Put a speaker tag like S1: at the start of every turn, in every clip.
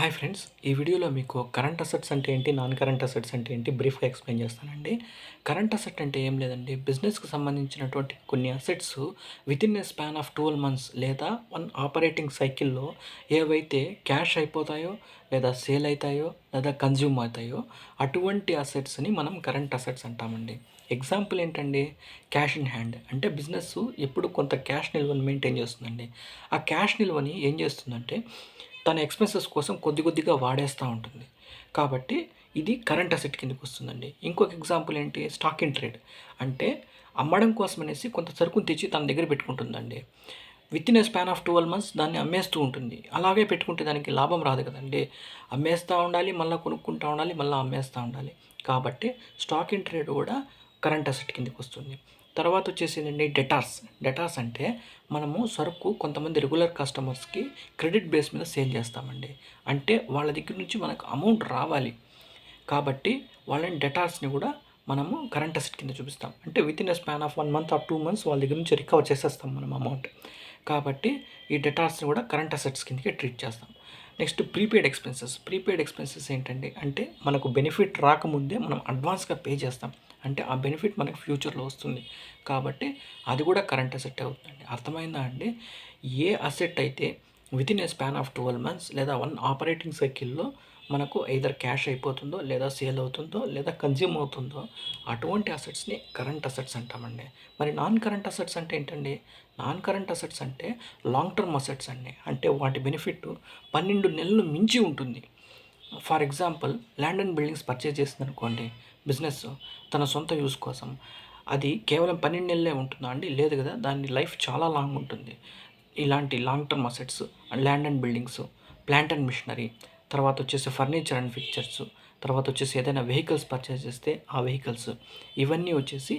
S1: Hi friends, ఈ వీడియోలో మీకు కరెంట్ అసెట్స్ అంటే ఏంటి, నాన్ కరెంట్ అసెట్స్ అంటే ఏంటి బ్రీఫ్గా ఎక్స్ప్లెయిన్ చేస్తానండి. కరెంట్ అసెట్ అంటే ఏం లేదండి, బిజినెస్కి సంబంధించినటువంటి కొన్ని assets within a span of 12 months లేదా వన్ ఆపరేటింగ్ సైకిల్లో ఏవైతే క్యాష్ అయిపోతాయో లేదా సేల్ అవుతాయో లేదా కన్జ్యూమ్ అవుతాయో అటువంటి అసెట్స్ని మనం కరెంట్ అసెట్స్ అంటామండి. ఎగ్జాంపుల్ ఏంటండి, క్యాష్ ఇన్ హ్యాండ్ అంటే బిజినెస్ ఎప్పుడు కొంత క్యాష్ నిల్వని మెయింటైన్ చేస్తుందండి. ఆ క్యాష్ నిల్వని ఏం చేస్తుందంటే తన ఎక్స్‌పెన్సెస్ కోసం కొద్ది కొద్దిగా వాడేస్తూ ఉంటుంది. కాబట్టి ఇది కరెంట్ అసెట్ కిందకి వస్తుందండి. ఇంకొక ఎగ్జాంపుల్ ఏంటి, స్టాక్ ఇన్ ట్రేడ్ అంటే అమ్మడం కోసం అనేసి కొంత సరుకుని తెచ్చి తన దగ్గర పెట్టుకుంటుందండి. Within a span of 12 months దాన్ని అమ్మేస్తూ ఉంటుంది. అలాగే పెట్టుకుంటే దానికి లాభం రాదు కదండీ. అమ్మేస్తూ ఉండాలి, మళ్ళీ కొనుక్కుంటూ ఉండాలి, మళ్ళీ అమ్మేస్తూ ఉండాలి. కాబట్టి స్టాక్ ఇన్ ట్రేడ్ కూడా కరెంట్ అసెట్ కిందకి వస్తుంది. తర్వాత వచ్చేసి ఏంటంటే డెటార్స్ అంటే మనము సరుకు కొంతమంది రెగ్యులర్ కస్టమర్స్కి క్రెడిట్ బేస్ మీద సేల్ చేస్తామండి. అంటే వాళ్ళ దగ్గర నుంచి మనకు అమౌంట్ రావాలి కాబట్టి వాళ్ళని డెటార్స్ని కూడా మనము కరెంట్ అసెట్ కింద చూపిస్తాం. అంటే within a span of 1 month or 2 months వాళ్ళ దగ్గర నుంచి రికవర్ చేసేస్తాం మనం అమౌంట్. కాబట్టి ఈ డెటార్స్ని కూడా కరెంట్ అసెట్స్ కిందకి ట్రీట్ చేస్తాం. నెక్స్ట్ ప్రీపెయిడ్ ఎక్స్పెన్సెస్ ఏంటంటే అంటే మనకు బెనిఫిట్ రాకముందే మనం అడ్వాన్స్గా పే చేస్తాం. అంటే ఆ బెనిఫిట్ మనకు ఫ్యూచర్లో వస్తుంది. కాబట్టి అది కూడా కరెంట్ అసెట్ అవుతుందండి. అర్థమైందా అండి? ఏ అసెట్ అయితే within a span of 12 months లేదా 1 ఆపరేటింగ్ సైకిల్‌లో మనకు ఎయిదర్ క్యాష్ అయిపోతుందో, లేదా సేల్ అవుతుందో, లేదా కన్జ్యూమ్ అవుతుందో అటువంటి అసెట్స్‌ని కరెంట్ అసెట్స్ అంటామండి. మరి నాన్ కరెంట్ అసెట్స్ అంటే ఏంటండి? నాన్ కరెంట్ అసెట్స్ అంటే లాంగ్ టర్మ్ అసెట్స్ అండి. అంటే వాటి బెనిఫిట్ 12 నెలలు మించి ఉంటుంది. For example, land and buildings purchase చేసిందనుకోండి బిజినెస్ తన సొంత యూజ్ కోసం. అది కేవలం 12 నెలలే ఉంటుందా అండి? లేదు కదా! దాని లైఫ్ చాలా లాంగ్ ఉంటుంది. ఇలాంటి long term assets land and buildings, plant and machinery, తర్వాత వచ్చేసి ఫర్నిచర్ అండ్ ఫిక్చర్స్, తర్వాత వచ్చేసి ఏదైనా వెహికల్స్ పర్చేజ్ చేస్తే ఆ వెహికల్స్, ఇవన్నీ వచ్చేసి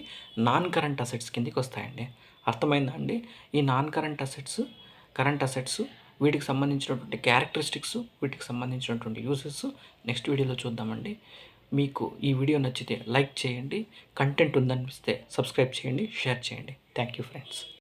S1: నాన్ కరెంట్ అసెట్స్ కిందకి వస్తాయండి. అర్థమైందా అండి? ఈ non current assets, current assets, వీటికి సంబంధించినటువంటి క్యారెక్టరిస్టిక్స్, వీటికి సంబంధించినటువంటి యూసెస్ నెక్స్ట్ వీడియోలో చూద్దామండి. మీకు ఈ వీడియో నచ్చితే లైక్ చేయండి, కంటెంట్ ఉందనిపిస్తే సబ్స్క్రైబ్ చేయండి, షేర్ చేయండి. Thank you friends.